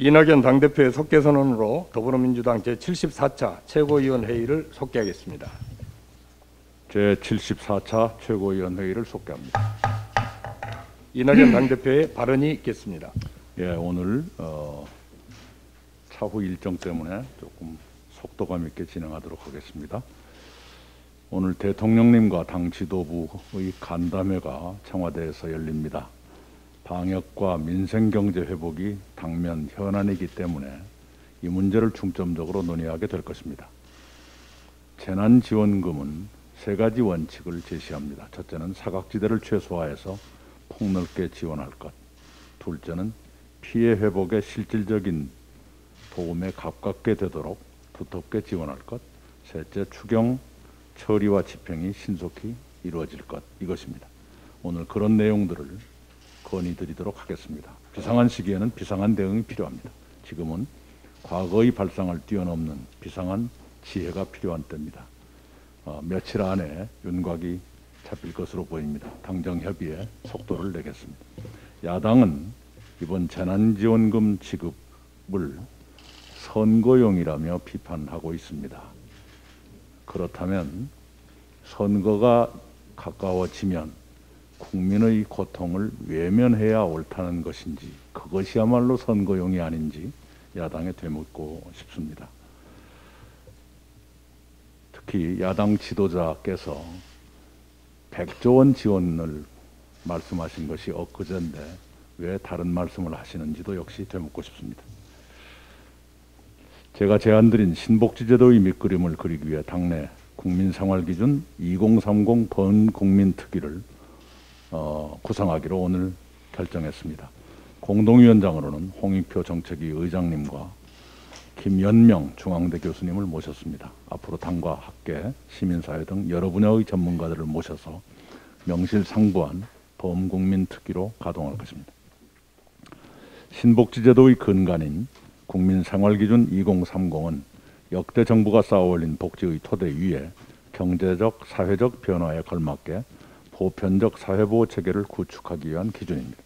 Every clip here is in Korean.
이낙연 당대표의 속개선언으로 더불어민주당 제74차 최고위원회의를 속개하겠습니다. 제74차 최고위원회의를 속개합니다. 이낙연 당대표의 발언이 있겠습니다. 예, 오늘 차후 일정 때문에 조금 속도감 있게 진행하도록 하겠습니다. 오늘 대통령님과 당 지도부의 간담회가 청와대에서 열립니다. 방역과 민생경제 회복이 당면 현안이기 때문에 이 문제를 중점적으로 논의하게 될 것입니다. 재난지원금은 세 가지 원칙을 제시합니다. 첫째는 사각지대를 최소화해서 폭넓게 지원할 것. 둘째는 피해 회복에 실질적인 도움에 가깝게 되도록 두텁게 지원할 것. 셋째, 추경 처리와 집행이 신속히 이루어질 것. 이것입니다. 오늘 그런 내용들을 건의드리도록 하겠습니다. 비상한 시기에는 비상한 대응이 필요합니다. 지금은 과거의 발상을 뛰어넘는 비상한 지혜가 필요한 때입니다. 며칠 안에 윤곽이 잡힐 것으로 보입니다. 당정 협의에 속도를 내겠습니다. 야당은 이번 재난지원금 지급을 선거용이라며 비판하고 있습니다. 그렇다면 선거가 가까워지면 국민의 고통을 외면해야 옳다는 것인지, 그것이야말로 선거용이 아닌지 야당에 되묻고 싶습니다. 특히 야당 지도자께서 100조 원 지원을 말씀하신 것이 엊그제인데 왜 다른 말씀을 하시는지도 역시 되묻고 싶습니다. 제가 제안드린 신복지제도의 밑그림을 그리기 위해 당내 국민생활기준 2030 번국민특위를 구성하기로 오늘 결정했습니다. 공동위원장으로는 홍익표 정책위 의장님과 김연명 중앙대 교수님을 모셨습니다. 앞으로 당과 학계, 시민사회 등 여러 분야의 전문가들을 모셔서 명실상부한 범국민특위로 가동할 것입니다. 신복지제도의 근간인 국민생활기준 2030은 역대 정부가 쌓아올린 복지의 토대 위에 경제적, 사회적 변화에 걸맞게 보편적 사회보호 체계를 구축하기 위한 기준입니다.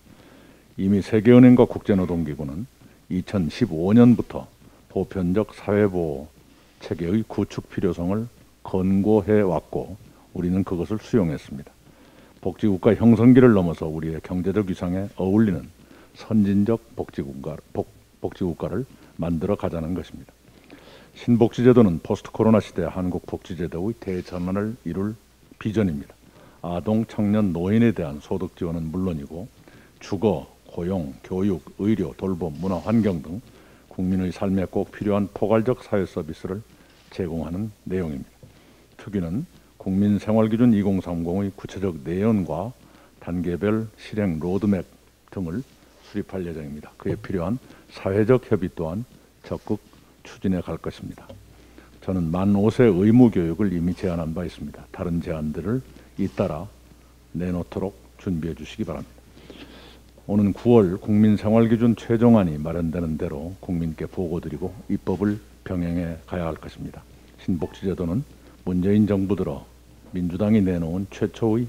이미 세계은행과 국제노동기구는 2015년부터 보편적 사회보호 체계의 구축 필요성을 권고해 왔고 우리는 그것을 수용했습니다. 복지국가 형성기를 넘어서 우리의 경제적 위상에 어울리는 선진적 복지국가를 만들어 가자는 것입니다. 신복지제도는 포스트 코로나 시대 한국 복지제도의 대전환을 이룰 비전입니다. 아동, 청년, 노인에 대한 소득 지원은 물론이고 주거, 고용, 교육, 의료, 돌봄, 문화, 환경 등 국민의 삶에 꼭 필요한 포괄적 사회 서비스를 제공하는 내용입니다. 특위는 국민생활기준 2030의 구체적 내용과 단계별 실행 로드맵 등을 수립할 예정입니다. 그에 필요한 사회적 협의 또한 적극 추진해 갈 것입니다. 저는 만 5세 의무 교육을 이미 제안한 바 있습니다. 다른 제안들을 잇따라 내놓도록 준비해 주시기 바랍니다. 오는 9월 국민생활기준 최종안이 마련되는 대로 국민께 보고드리고 입법을 병행해 가야 할 것입니다. 신복지제도는 문재인 정부 들어 민주당이 내놓은 최초의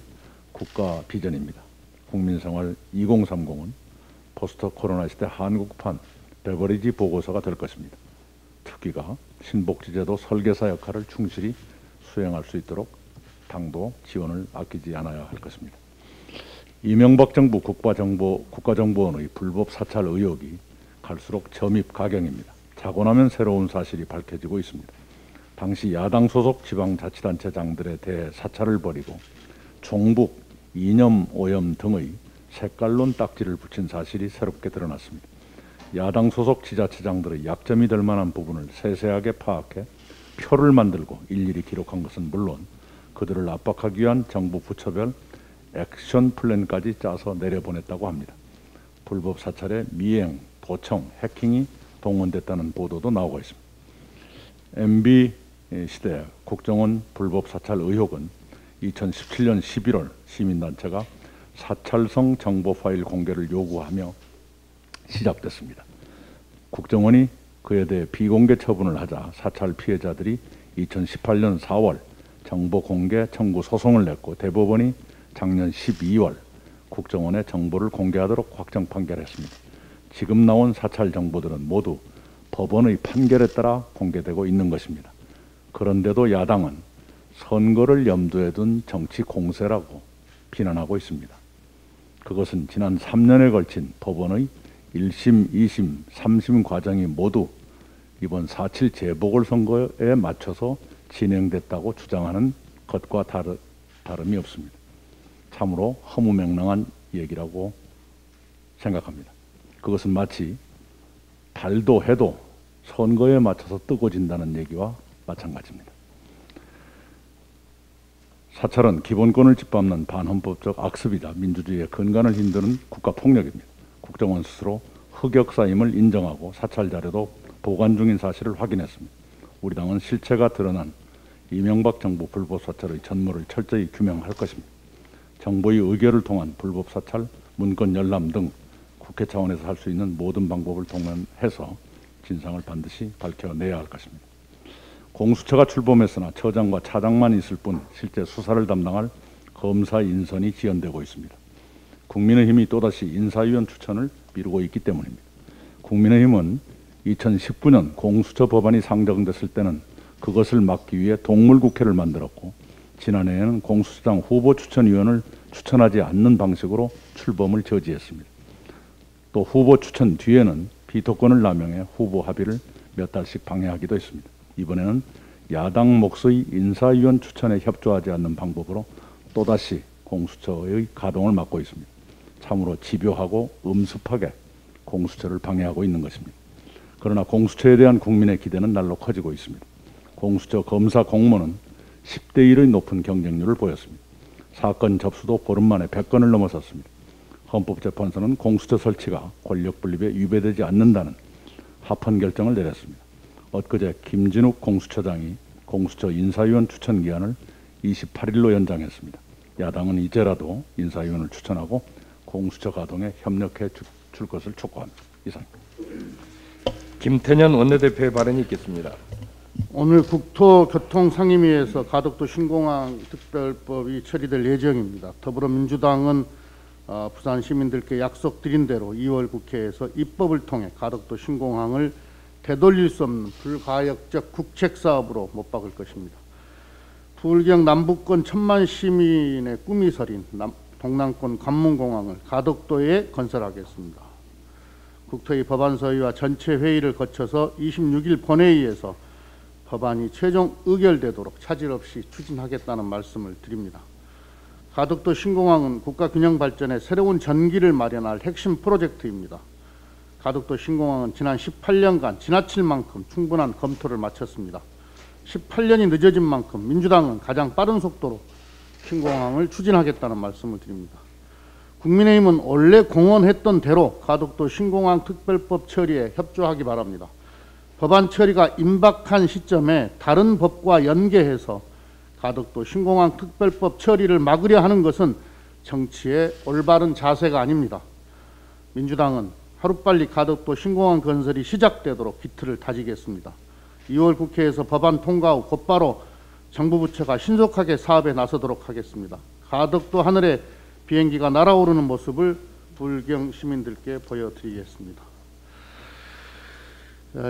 국가 비전입니다. 국민생활 2030은 포스트 코로나 시대 한국판 베버리지 보고서가 될 것입니다. 특위가 신복지제도 설계사 역할을 충실히 수행할 수 있도록 당도 지원을 아끼지 않아야 할 것입니다. 이명박 정부 국가정보원의 불법 사찰 의혹이 갈수록 점입 가경입니다. 자고 나면 새로운 사실이 밝혀지고 있습니다. 당시 야당 소속 지방자치단체장들에 대해 사찰을 벌이고 종북, 이념 오염 등의 색깔론 딱지를 붙인 사실이 새롭게 드러났습니다. 야당 소속 지자체장들의 약점이 될 만한 부분을 세세하게 파악해 표를 만들고 일일이 기록한 것은 물론 그들을 압박하기 위한 정부 부처별 액션 플랜까지 짜서 내려보냈다고 합니다. 불법 사찰에 미행, 도청, 해킹이 동원됐다는 보도도 나오고 있습니다. MB 시대 국정원 불법 사찰 의혹은 2017년 11월 시민단체가 사찰성 정보 파일 공개를 요구하며 시작됐습니다. 국정원이 그에 대해 비공개 처분을 하자 사찰 피해자들이 2018년 4월 정보 공개 청구 소송을 냈고 대법원이 작년 12월 국정원에 정보를 공개하도록 확정 판결했습니다. 지금 나온 사찰 정보들은 모두 법원의 판결에 따라 공개되고 있는 것입니다. 그런데도 야당은 선거를 염두에 둔 정치 공세라고 비난하고 있습니다. 그것은 지난 3년에 걸친 법원의 1심, 2심, 3심 과정이 모두 이번 4.7 재보궐선거에 맞춰서 진행됐다고 주장하는 것과 다름이 없습니다. 참으로 허무맹랑한 얘기라고 생각합니다. 그것은 마치 달도 해도 선거에 맞춰서 뜨고 진다는 얘기와 마찬가지입니다. 사찰은 기본권을 짓밟는 반헌법적 악습이자 민주주의의 근간을 흔드는 국가폭력입니다. 국정원 스스로 흑역사임을 인정하고 사찰 자료도 보관 중인 사실을 확인했습니다. 우리 당은 실체가 드러난 이명박 정부 불법 사찰의 전모를 철저히 규명할 것입니다. 정부의 의결을 통한 불법 사찰, 문건 열람 등 국회 차원에서 할 수 있는 모든 방법을 동원해서 진상을 반드시 밝혀내야 할 것입니다. 공수처가 출범했으나 처장과 차장만 있을 뿐 실제 수사를 담당할 검사 인선이 지연되고 있습니다. 국민의힘이 또다시 인사위원 추천을 미루고 있기 때문입니다. 국민의힘은 2019년 공수처 법안이 상정됐을 때는 그것을 막기 위해 동물국회를 만들었고, 지난해에는 공수처장 후보 추천위원을 추천하지 않는 방식으로 출범을 저지했습니다. 또 후보 추천 뒤에는 비토권을 남용해 후보 합의를 몇 달씩 방해하기도 했습니다. 이번에는 야당 몫의 인사위원 추천에 협조하지 않는 방법으로 또다시 공수처의 가동을 막고 있습니다. 참으로 집요하고 엄습하게 공수처를 방해하고 있는 것입니다. 그러나 공수처에 대한 국민의 기대는 날로 커지고 있습니다. 공수처 검사 공모는 10대 1의 높은 경쟁률을 보였습니다. 사건 접수도 보름 만에 100건을 넘어섰습니다. 헌법재판소는 공수처 설치가 권력 분립에 위배되지 않는다는 합헌 결정을 내렸습니다. 엊그제 김진욱 공수처장이 공수처 인사위원 추천 기한을 28일로 연장했습니다. 야당은 이제라도 인사위원을 추천하고 공수처 가동에 협력해 줄 것을 촉구합니다. 이상입니다. 김태년 원내대표의 발언이 있겠습니다. 오늘 국토교통상임위에서 가덕도 신공항 특별법이 처리될 예정입니다. 더불어민주당은 부산 시민들께 약속드린 대로 2월 국회에서 입법을 통해 가덕도 신공항을 되돌릴 수 없는 불가역적 국책사업으로 못 박을 것입니다. 부울경 남부권 1,000만 시민의 꿈이 서린 동남권 관문공항을 가덕도에 건설하겠습니다. 국토위 법안소위와 전체 회의를 거쳐서 26일 본회의에서 법안이 최종 의결되도록 차질 없이 추진하겠다는 말씀을 드립니다. 가덕도 신공항은 국가균형발전에 새로운 전기를 마련할 핵심 프로젝트입니다. 가덕도 신공항은 지난 18년간 지나칠 만큼 충분한 검토를 마쳤습니다. 18년이 늦어진 만큼 민주당은 가장 빠른 속도로 신공항을 추진하겠다는 말씀을 드립니다. 국민의힘은 원래 공언했던 대로 가덕도 신공항 특별법 처리에 협조하기 바랍니다. 법안 처리가 임박한 시점에 다른 법과 연계해서 가덕도 신공항 특별법 처리를 막으려 하는 것은 정치의 올바른 자세가 아닙니다. 민주당은 하루빨리 가덕도 신공항 건설이 시작되도록 기틀을 다지겠습니다. 2월 국회에서 법안 통과 후 곧바로 정부 부처가 신속하게 사업에 나서도록 하겠습니다. 가덕도 하늘에 비행기가 날아오르는 모습을 부울경 시민들께 보여드리겠습니다.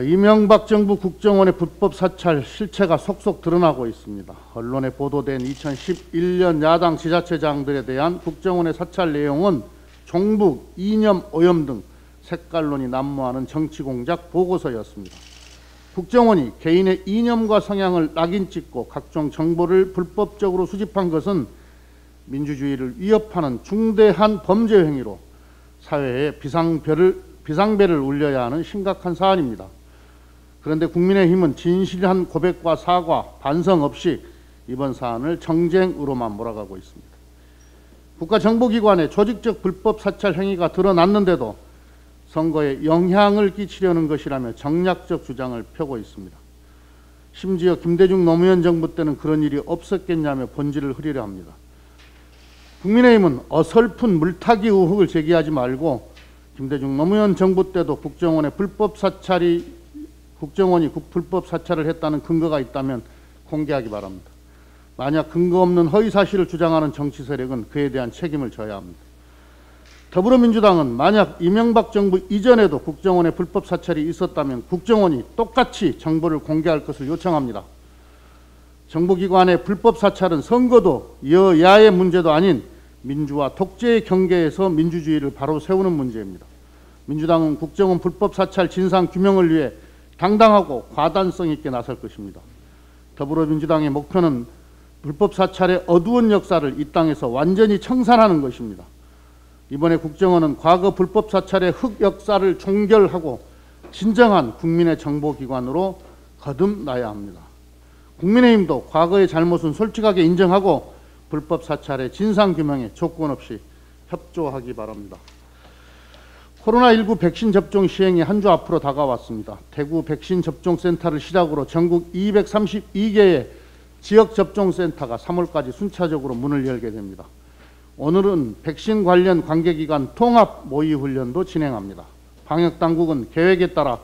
이명박 정부 국정원의 불법 사찰 실체가 속속 드러나고 있습니다. 언론에 보도된 2011년 야당 지자체장들에 대한 국정원의 사찰 내용은 종북, 이념 오염 등 색깔론이 난무하는 정치공작 보고서였습니다. 국정원이 개인의 이념과 성향을 낙인 찍고 각종 정보를 불법적으로 수집한 것은 민주주의를 위협하는 중대한 범죄 행위로 사회에 비상벨을 울려야 하는 심각한 사안입니다. 그런데 국민의힘은 진실한 고백과 사과, 반성 없이 이번 사안을 정쟁으로만 몰아가고 있습니다. 국가정보기관의 조직적 불법 사찰 행위가 드러났는데도 선거에 영향을 끼치려는 것이라며 정략적 주장을 펴고 있습니다. 심지어 김대중 노무현 정부 때는 그런 일이 없었겠냐며 본질을 흐리려 합니다. 국민의힘은 어설픈 물타기 의혹을 제기하지 말고 김대중 노무현 정부 때도 국정원이 불법 사찰을 했다는 근거가 있다면 공개하기 바랍니다. 만약 근거 없는 허위 사실을 주장하는 정치 세력은 그에 대한 책임을 져야 합니다. 더불어민주당은 만약 이명박 정부 이전에도 국정원의 불법 사찰이 있었다면 국정원이 똑같이 정보를 공개할 것을 요청합니다. 정보기관의 불법 사찰은 선거도 여야의 문제도 아닌 민주화 독재의 경계에서 민주주의를 바로 세우는 문제입니다. 민주당은 국정원 불법 사찰 진상 규명을 위해 당당하고 과단성 있게 나설 것입니다. 더불어민주당의 목표는 불법 사찰의 어두운 역사를 이 땅에서 완전히 청산하는 것입니다. 이번에 국정원은 과거 불법 사찰의 흑역사를 종결하고 진정한 국민의 정보기관으로 거듭나야 합니다. 국민의힘도 과거의 잘못은 솔직하게 인정하고 불법 사찰의 진상규명에 조건 없이 협조하기 바랍니다. 코로나19 백신 접종 시행이 한 주 앞으로 다가왔습니다. 대구 백신 접종센터를 시작으로 전국 232개의 지역접종센터가 3월까지 순차적으로 문을 열게 됩니다. 오늘은 백신 관련 관계기관 통합 모의훈련도 진행합니다. 방역당국은 계획에 따라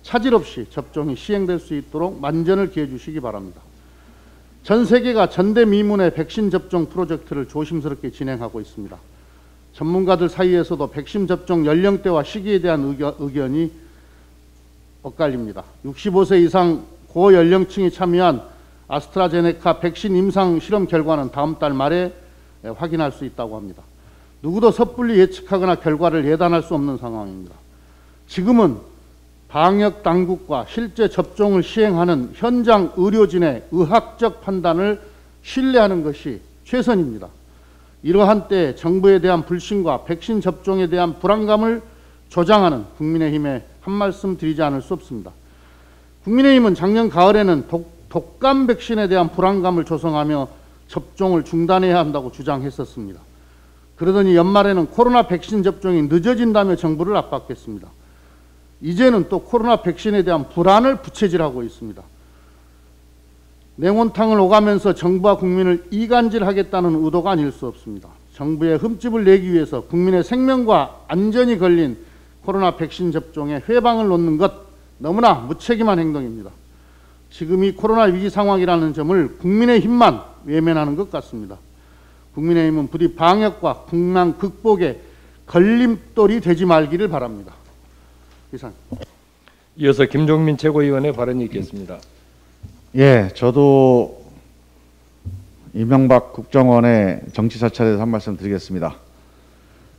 차질 없이 접종이 시행될 수 있도록 만전을 기해 주시기 바랍니다. 전 세계가 전대미문의 백신 접종 프로젝트를 조심스럽게 진행하고 있습니다. 전문가들 사이에서도 백신 접종 연령대와 시기에 대한 의견이 엇갈립니다. 65세 이상 고연령층이 참여한 아스트라제네카 백신 임상 실험 결과는 다음 달 말에 확인할 수 있다고 합니다. 누구도 섣불리 예측하거나 결과를 예단할 수 없는 상황입니다. 지금은 방역 당국과 실제 접종을 시행하는 현장 의료진의 의학적 판단을 신뢰하는 것이 최선입니다. 이러한 때 정부에 대한 불신과 백신 접종에 대한 불안감을 조장하는 국민의힘에 한 말씀 드리지 않을 수 없습니다. 국민의힘은 작년 가을에는 독감 백신에 대한 불안감을 조성하며 접종을 중단해야 한다고 주장했었습니다. 그러더니 연말에는 코로나 백신 접종이 늦어진다며 정부를 압박했습니다. 이제는 또 코로나 백신에 대한 불안을 부채질하고 있습니다. 냉온탕을 오가면서 정부와 국민을 이간질하겠다는 의도가 아닐 수 없습니다. 정부의 흠집을 내기 위해서 국민의 생명과 안전이 걸린 코로나 백신 접종에 회방을 놓는 것 너무나 무책임한 행동입니다. 지금이 코로나 위기 상황이라는 점을 국민의힘만 외면하는 것 같습니다. 국민의힘은 부디 방역과 국난 극복에 걸림돌이 되지 말기를 바랍니다. 이상. 이어서 김종민 최고위원의 발언이 있겠습니다. 예, 저도 이명박 국정원의 정치 사찰에 대해서 한 말씀 드리겠습니다.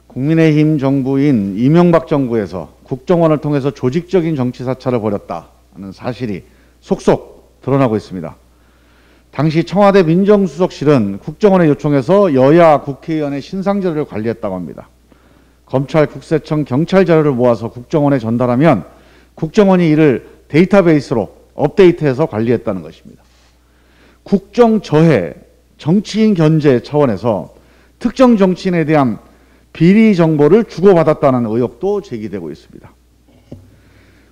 국민의힘 정부인 이명박 정부에서 국정원을 통해서 조직적인 정치 사찰을 벌였다는 사실이 속속 드러나고 있습니다. 당시 청와대 민정수석실은 국정원에 요청해서 여야 국회의원의 신상 자료를 관리했다고 합니다. 검찰, 국세청, 경찰 자료를 모아서 국정원에 전달하면 국정원이 이를 데이터베이스로 업데이트해서 관리했다는 것입니다. 국정저해, 정치인 견제 차원에서 특정 정치인에 대한 비리 정보를 주고받았다는 의혹도 제기되고 있습니다.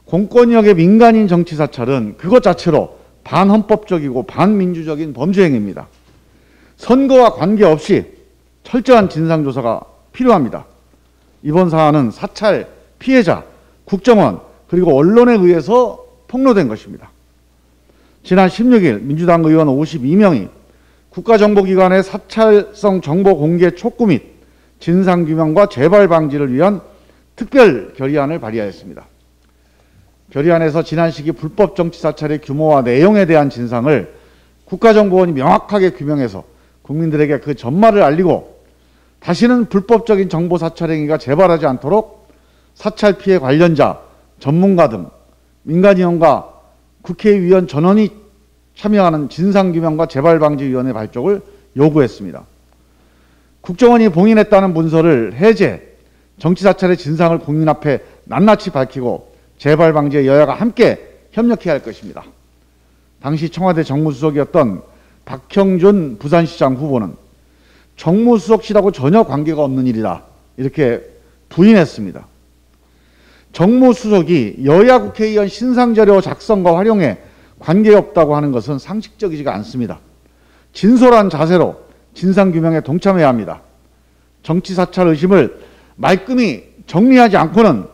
공권력의 민간인 정치 사찰은 그것 자체로 반헌법적이고 반민주적인 범죄 행위입니다. 선거와 관계없이 철저한 진상조사가 필요합니다. 이번 사안은 사찰 피해자, 국정원 그리고 언론에 의해서 폭로된 것입니다. 지난 16일 민주당 의원 52명이 국가정보기관의 사찰성 정보 공개 촉구 및 진상규명과 재발 방지를 위한 특별 결의안을 발의하였습니다. 결의안에서 지난 시기 불법 정치 사찰의 규모와 내용에 대한 진상을 국가정보원이 명확하게 규명해서 국민들에게 그 전말을 알리고 다시는 불법적인 정보 사찰 행위가 재발하지 않도록 사찰 피해 관련자, 전문가 등 민간위원과 국회의원 전원이 참여하는 진상규명과 재발방지위원회 발족을 요구했습니다. 국정원이 봉인했다는 문서를 해제, 정치사찰의 진상을 국민 앞에 낱낱이 밝히고 재발방지에 여야가 함께 협력해야 할 것입니다. 당시 청와대 정무수석이었던 박형준 부산시장 후보는 정무수석실하고 전혀 관계가 없는 일이다 이렇게 부인했습니다. 정무수석이 여야 국회의원 신상자료 작성과 활용에 관계없다고 하는 것은 상식적이지가 않습니다. 진솔한 자세로 진상규명에 동참해야 합니다. 정치사찰 의심을 말끔히 정리하지 않고는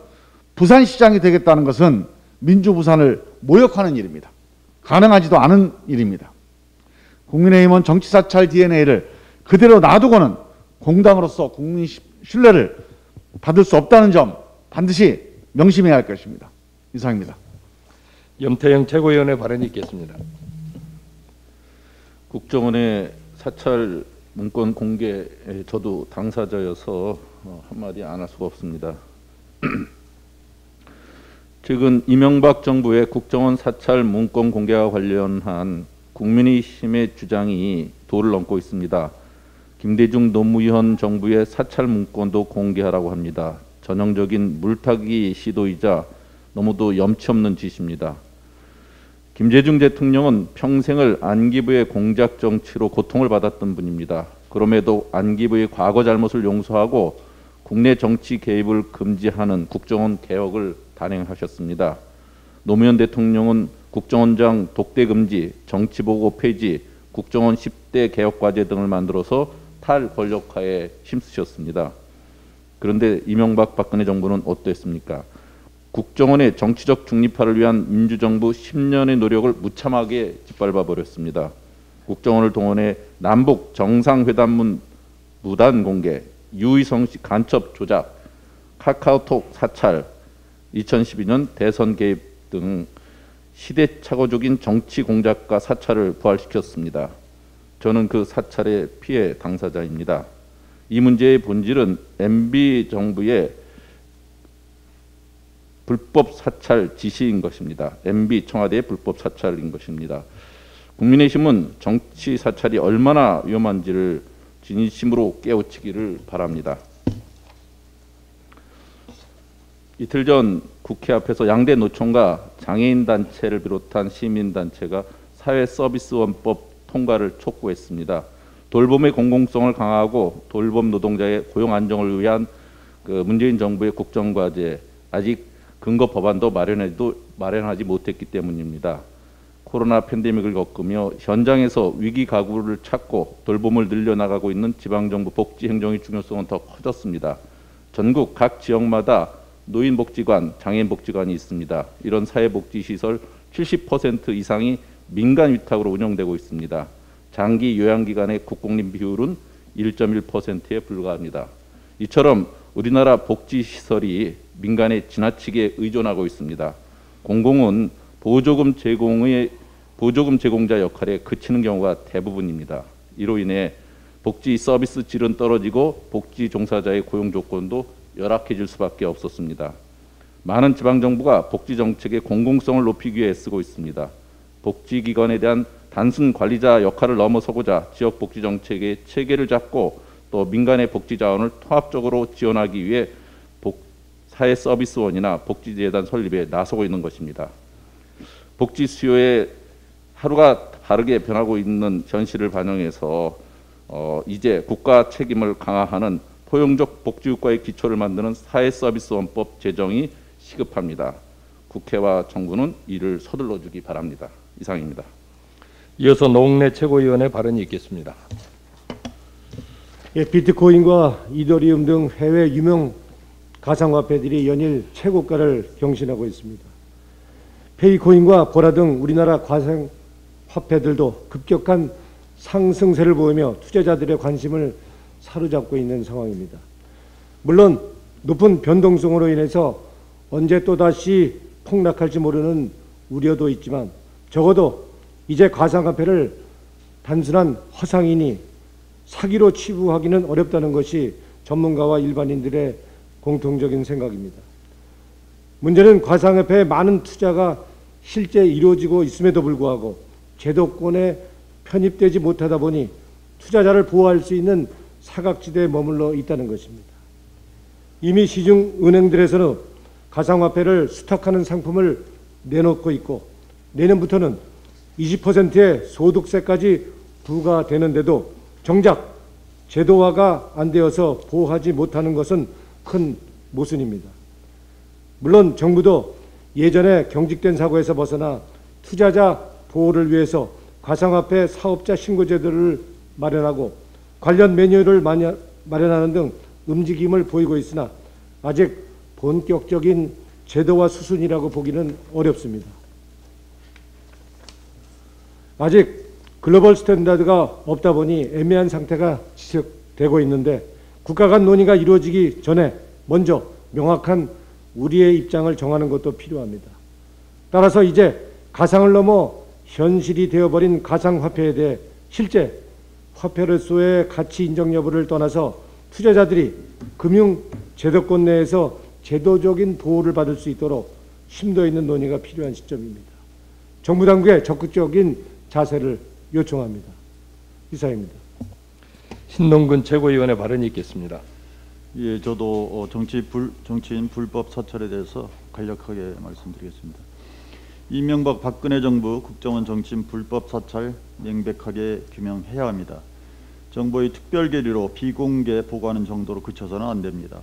부산시장이 되겠다는 것은 민주부산을 모욕하는 일입니다. 가능하지도 않은 일입니다. 국민의힘은 정치사찰 DNA를 그대로 놔두고는 공당으로서 국민 신뢰를 받을 수 없다는 점 반드시 명심해야 할 것입니다. 이상입니다. 염태영 최고위원의 발언이 있겠습니다. 국정원의 사찰 문건 공개에 저도 당사자여서 한마디 안 할 수가 없습니다. 최근 이명박 정부의 국정원 사찰 문건 공개와 관련한 국민의힘의 주장이 도를 넘고 있습니다. 김대중 노무현 정부의 사찰 문건도 공개하라고 합니다. 전형적인 물타기 시도이자 너무도 염치 없는 짓입니다. 김대중 대통령은 평생을 안기부의 공작 정치로 고통을 받았던 분입니다. 그럼에도 안기부의 과거 잘못을 용서하고 국내 정치 개입을 금지하는 국정원 개혁을 단행하셨습니다. 노무현 대통령은 국정원장 독대 금지, 정치보고 폐지, 국정원 10대 개혁과제 등을 만들어서 탈권력화에 힘쓰셨습니다. 그런데 이명박 박근혜 정부는 어땠습니까? 국정원의 정치적 중립화를 위한 민주정부 10년의 노력을 무참하게 짓밟아 버렸습니다. 국정원을 동원해 남북 정상회담문 무단 공개, 유희성식 간첩 조작, 카카오톡 사찰, 2012년 대선 개입 등 시대착오적인 정치 공작과 사찰을 부활시켰습니다. 저는 그 사찰의 피해 당사자입니다. 이 문제의 본질은 MB 정부의 불법 사찰 지시인 것입니다. MB 청와대의 불법 사찰인 것입니다. 국민의힘은 정치 사찰이 얼마나 위험한지를 진심으로 깨우치기를 바랍니다. 이틀 전 국회 앞에서 양대 노총과 장애인단체를 비롯한 시민단체가 사회서비스원법 통과를 촉구했습니다. 돌봄의 공공성을 강화하고 돌봄 노동자의 고용 안정을 위한 문재인 정부의 국정과제 아직 근거 법안도 마련하지 못했기 때문입니다. 코로나 팬데믹을 겪으며 현장에서 위기 가구를 찾고 돌봄을 늘려나가고 있는 지방정부 복지행정의 중요성은 더 커졌습니다. 전국 각 지역마다 노인복지관, 장애인복지관이 있습니다. 이런 사회복지시설 70% 이상이 민간 위탁으로 운영되고 있습니다. 장기 요양기관의 국공립 비율은 1.1%에 불과합니다. 이처럼 우리나라 복지시설이 민간에 지나치게 의존하고 있습니다. 공공은 보조금 제공자 역할에 그치는 경우가 대부분입니다. 이로 인해 복지 서비스 질은 떨어지고 복지 종사자의 고용 조건도 열악해질 수밖에 없었습니다. 많은 지방정부가 복지 정책의 공공성을 높이기 위해 애쓰고 있습니다. 복지기관에 대한 단순 관리자 역할을 넘어서고자 지역복지 정책의 체계를 잡고 또 민간의 복지 자원을 통합적으로 지원하기 위해 사회서비스원이나 복지재단 설립에 나서고 있는 것입니다. 복지 수요에 하루가 다르게 변하고 있는 현실을 반영해서 이제 국가 책임을 강화하는 포용적 복지국가의 기초를 만드는 사회서비스원법 제정이 시급합니다. 국회와 정부는 이를 서둘러 주기 바랍니다. 이상입니다. 이어서 노웅래 최고위원의 발언이 있겠습니다. 비트코인과 이더리움 등 해외 유명 가상화폐들이 연일 최고가를 경신하고 있습니다. 페이코인과 보라 등 우리나라 가상화폐들도 급격한 상승세를 보이며 투자자들의 관심을 사로잡고 있는 상황입니다. 물론 높은 변동성으로 인해서 언제 또다시 폭락할지 모르는 우려도 있지만 적어도 이제 가상화폐를 단순한 허상이니 사기로 치부하기는 어렵다는 것이 전문가와 일반인들의 공통적인 생각입니다. 문제는 가상화폐에 많은 투자가 실제 이루어지고 있음에도 불구하고 제도권에 편입되지 못하다 보니 투자자를 보호할 수 있는 사각지대에 머물러 있다는 것입니다. 이미 시중은행들에서는 가상화폐를 수탁하는 상품을 내놓고 있고 내년부터는 20%의 소득세까지 부과되는데도 정작 제도화가 안 되어서 보호하지 못하는 것은 큰 모순입니다. 물론 정부도 예전에 경직된 사고에서 벗어나 투자자 보호를 위해서 가상화폐 사업자 신고제도를 마련하고 관련 매뉴얼을 마련하는 등 움직임을 보이고 있으나 아직 본격적인 제도화 수순이라고 보기는 어렵습니다. 아직 글로벌 스탠다드가 없다 보니 애매한 상태가 지속되고 있는데 국가 간 논의가 이루어지기 전에 먼저 명확한 우리의 입장을 정하는 것도 필요합니다. 따라서 이제 가상을 넘어 현실이 되어버린 가상화폐에 대해 실제 화폐로서의 가치 인정 여부를 떠나서 투자자들이 금융 제도권 내에서 제도적인 보호를 받을 수 있도록 심도 있는 논의가 필요한 시점입니다. 정부 당국의 적극적인 자세를 요청합니다. 이상입니다. 신동근 최고위원의 발언이 있겠습니다. 예, 저도 정치인 불법 사찰에 대해서 간략하게 말씀드리겠습니다. 이명박 박근혜 정부 국정원 정치인 불법 사찰 명백하게 규명해야 합니다. 정부의 특별 계류로 비공개 보고하는 정도로 그쳐서는 안 됩니다.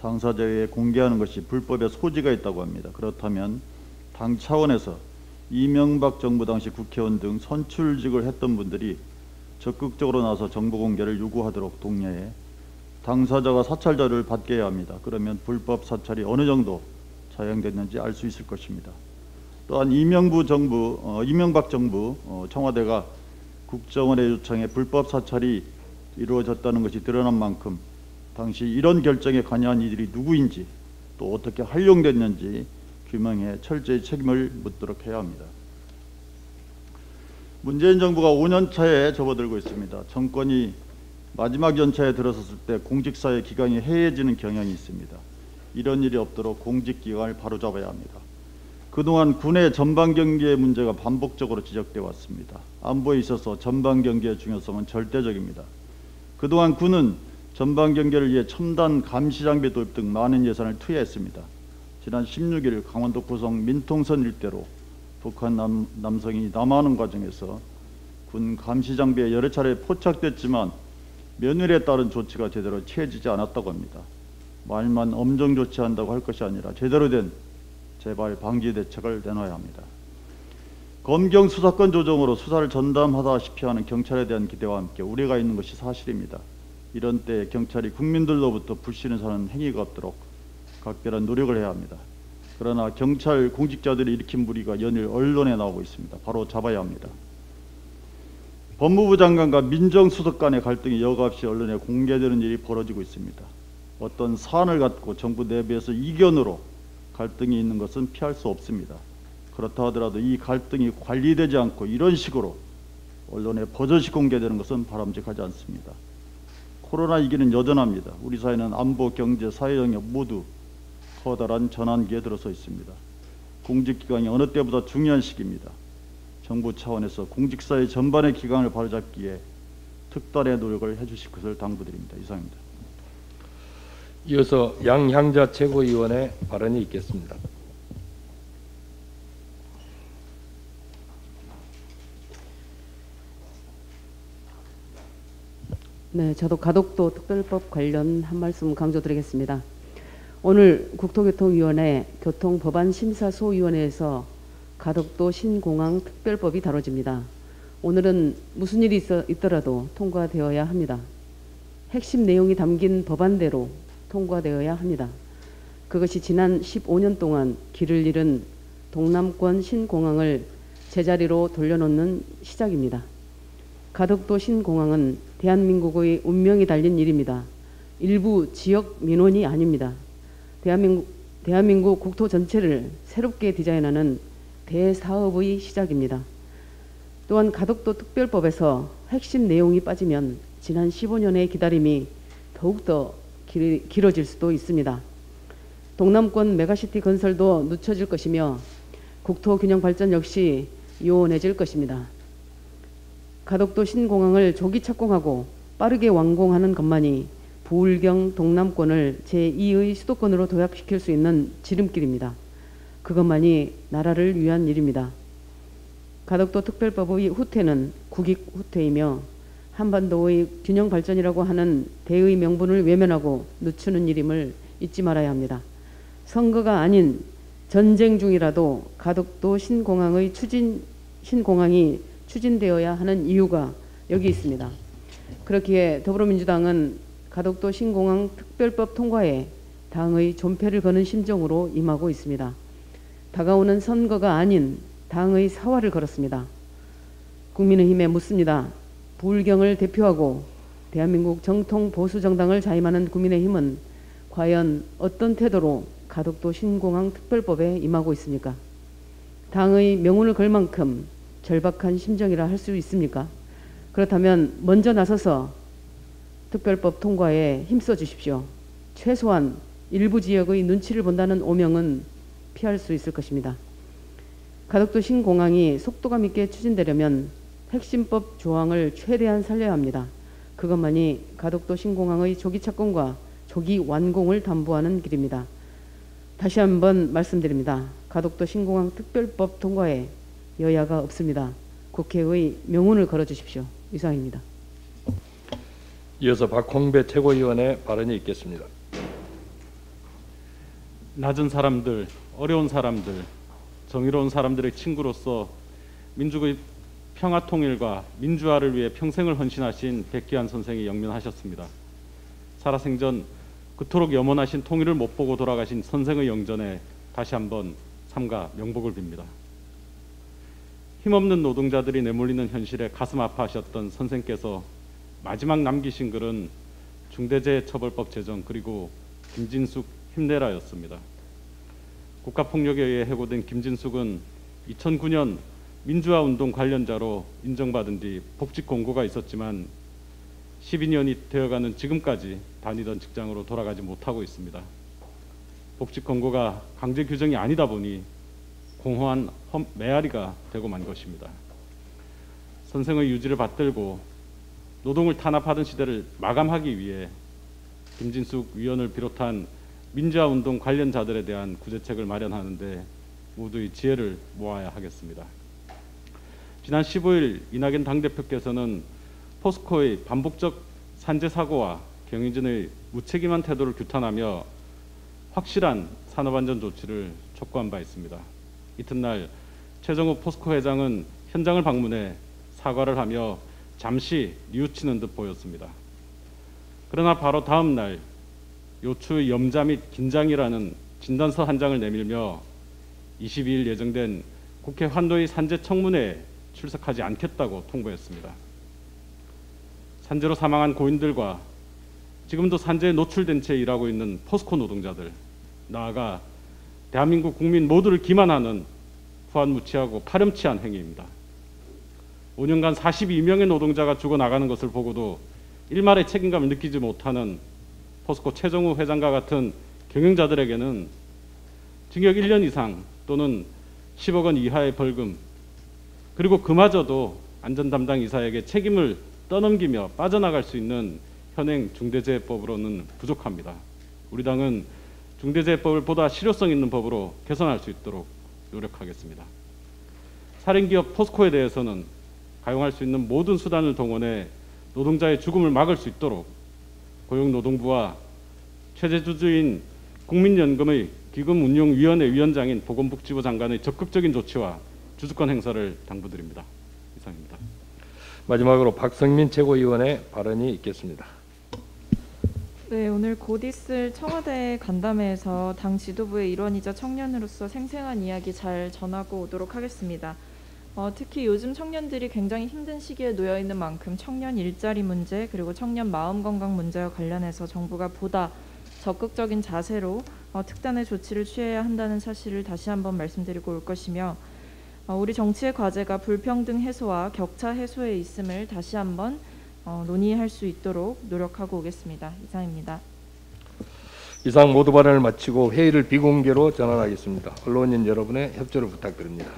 당사자에게 공개하는 것이 불법의 소지가 있다고 합니다. 그렇다면 당 차원에서 이명박 정부 당시 국회의원 등 선출직을 했던 분들이 적극적으로 나서 정보 공개를 요구하도록 독려해 당사자가 사찰 자료를 받게 해야 합니다. 그러면 불법 사찰이 어느 정도 자행됐는지 알 수 있을 것입니다. 또한 이명박 정부 청와대가 국정원의 요청에 불법 사찰이 이루어졌다는 것이 드러난 만큼 당시 이런 결정에 관여한 이들이 누구인지 또 어떻게 활용됐는지 규명해 철저히 책임을 묻도록 해야 합니다. 문재인 정부가 5년 차에 접어들고 있습니다. 정권이 마지막 연차에 들어섰을 때 공직사회 기강이 해이해지는 경향이 있습니다. 이런 일이 없도록 공직기강을 바로잡아야 합니다. 그동안 군의 전방경계의 문제가 반복적으로 지적되어 왔습니다. 안보에 있어서 전방경계의 중요성은 절대적입니다. 그동안 군은 전방경계를 위해 첨단 감시장비 도입 등 많은 예산을 투여했습니다. 지난 16일 강원도 고성 민통선 일대로 북한 남성이 남하하는 과정에서 군 감시장비에 여러 차례 포착됐지만 면밀에 따른 조치가 제대로 취해지지 않았다고 합니다. 말만 엄정 조치한다고 할 것이 아니라 제대로 된 재발 방지 대책을 내놔야 합니다. 검경 수사권 조정으로 수사를 전담하다시피 하는 경찰에 대한 기대와 함께 우려가 있는 것이 사실입니다. 이런 때 경찰이 국민들로부터 불신을 사는 행위가 없도록 각별한 노력을 해야 합니다. 그러나 경찰 공직자들이 일으킨 무리가 연일 언론에 나오고 있습니다. 바로 잡아야 합니다. 법무부 장관과 민정수석 간의 갈등이 여과없이 언론에 공개되는 일이 벌어지고 있습니다. 어떤 사안을 갖고 정부 내부에서 이견으로 갈등이 있는 것은 피할 수 없습니다. 그렇다 하더라도 이 갈등이 관리되지 않고 이런 식으로 언론에 버젓이 공개되는 것은 바람직하지 않습니다. 코로나 위기는 여전합니다. 우리 사회는 안보, 경제, 사회 영역 모두 커다란 전환기에 들어서 있습니다. 공직기강이 어느 때보다 중요한 시기입니다. 정부 차원에서 공직사회 전반의 기강을 바로잡기에 특단의 노력을 해주실 것을 당부드립니다. 이상입니다. 이어서 양향자 최고위원의 발언이 있겠습니다. 네, 저도 가덕도 특별법 관련 한 말씀 강조드리겠습니다. 오늘 국토교통위원회 교통법안심사소위원회에서 가덕도 신공항 특별법이 다뤄집니다. 오늘은 무슨 일이 있더라도 통과되어야 합니다. 핵심 내용이 담긴 법안대로 통과되어야 합니다. 그것이 지난 15년 동안 길을 잃은 동남권 신공항을 제자리로 돌려놓는 시작입니다. 가덕도 신공항은 대한민국의 운명이 달린 일입니다. 일부 지역 민원이 아닙니다. 대한민국 국토 전체를 새롭게 디자인하는 대사업의 시작입니다. 또한 가덕도 특별법에서 핵심 내용이 빠지면 지난 15년의 기다림이 더욱더 길어질 수도 있습니다. 동남권 메가시티 건설도 늦춰질 것이며 국토균형 발전 역시 요원해질 것입니다. 가덕도 신공항을 조기 착공하고 빠르게 완공하는 것만이 부울경 동남권을 제2의 수도권으로 도약시킬 수 있는 지름길입니다. 그것만이 나라를 위한 일입니다. 가덕도 특별법의 후퇴는 국익 후퇴이며 한반도의 균형 발전이라고 하는 대의 명분을 외면하고 늦추는 일임을 잊지 말아야 합니다. 선거가 아닌 전쟁 중이라도 가덕도 신공항이 추진되어야 하는 이유가 여기 있습니다. 그렇기에 더불어민주당은 가덕도 신공항 특별법 통과에 당의 존폐를 거는 심정으로 임하고 있습니다. 다가오는 선거가 아닌 당의 사활을 걸었습니다. 국민의힘에 묻습니다. 부울경을 대표하고 대한민국 정통 보수 정당을 자임하는 국민의힘은 과연 어떤 태도로 가덕도 신공항 특별법에 임하고 있습니까? 당의 명운을 걸 만큼 절박한 심정이라 할 수 있습니까? 그렇다면 먼저 나서서 특별법 통과에 힘써 주십시오. 최소한 일부 지역의 눈치를 본다는 오명은 피할 수 있을 것입니다. 가덕도 신공항이 속도감 있게 추진되려면 핵심법 조항을 최대한 살려야 합니다. 그것만이 가덕도 신공항의 조기 착공과 조기 완공을 담보하는 길입니다. 다시 한번 말씀드립니다. 가덕도 신공항 특별법 통과에 여야가 없습니다. 국회의 명운을 걸어주십시오. 이상입니다. 이어서 박홍배 최고위원의 발언이 있겠습니다. 낮은 사람들, 어려운 사람들, 정의로운 사람들의 친구로서 민족의 평화 통일과 민주화를 위해 평생을 헌신하신 백기환 선생이 영면하셨습니다. 살아생전 그토록 염원하신 통일을 못 보고 돌아가신 선생의 영전에 다시 한번 삼가 명복을 빕니다. 힘없는 노동자들이 내몰리는 현실에 가슴 아파하셨던 선생께서 마지막 남기신 글은 중대재해처벌법 제정 그리고 김진숙 힘내라였습니다. 국가폭력에 의해 해고된 김진숙은 2009년 민주화운동 관련자로 인정받은 뒤 복직 공고가 있었지만 12년이 되어가는 지금까지 다니던 직장으로 돌아가지 못하고 있습니다. 복직 공고가 강제 규정이 아니다 보니 공허한 메아리가 되고 만 것입니다. 선생의 유지를 받들고 노동을 탄압하던 시대를 마감하기 위해 김진숙 위원을 비롯한 민주화운동 관련자들에 대한 구제책을 마련하는 데 모두의 지혜를 모아야 하겠습니다. 지난 15일 이낙연 당대표께서는 포스코의 반복적 산재 사고와 경영진의 무책임한 태도를 규탄하며 확실한 산업안전 조치를 촉구한 바 있습니다. 이튿날 최정욱 포스코 회장은 현장을 방문해 사과를 하며 잠시 뉘우치는 듯 보였습니다. 그러나 바로 다음 날 요추의 염자 및 긴장이라는 진단서 한 장을 내밀며 22일 예정된 국회 환노위 산재 청문회에 출석하지 않겠다고 통보했습니다. 산재로 사망한 고인들과 지금도 산재에 노출된 채 일하고 있는 포스코 노동자들, 나아가 대한민국 국민 모두를 기만하는 후한무치하고 파렴치한 행위입니다. 5년간 42명의 노동자가 죽어나가는 것을 보고도 일말의 책임감을 느끼지 못하는 포스코 최정우 회장과 같은 경영자들에게는 징역 1년 이상 또는 10억 원 이하의 벌금, 그리고 그마저도 안전담당 이사에게 책임을 떠넘기며 빠져나갈 수 있는 현행 중대재해법으로는 부족합니다. 우리 당은 중대재해법을 보다 실효성 있는 법으로 개선할 수 있도록 노력하겠습니다. 살인기업 포스코에 대해서는 가용할 수 있는 모든 수단을 동원해 노동자의 죽음을 막을 수 있도록 고용노동부와 최대주주인 국민연금의 기금운용위원회 위원장인 보건복지부 장관의 적극적인 조치와 주주권 행사를 당부드립니다. 이상입니다. 마지막으로 박성민 최고위원의 발언이 있겠습니다. 네, 오늘 곧 있을 청와대 간담회에서 당 지도부의 일원이자 청년으로서 생생한 이야기 잘 전하고 오도록 하겠습니다. 특히 요즘 청년들이 굉장히 힘든 시기에 놓여 있는 만큼 청년 일자리 문제 그리고 청년 마음 건강 문제와 관련해서 정부가 보다 적극적인 자세로 특단의 조치를 취해야 한다는 사실을 다시 한번 말씀드리고 올 것이며 우리 정치의 과제가 불평등 해소와 격차 해소에 있음을 다시 한번 논의할 수 있도록 노력하고 오겠습니다. 이상입니다. 이상 모두 발언을 마치고 회의를 비공개로 전환하겠습니다. 언론인 여러분의 협조를 부탁드립니다.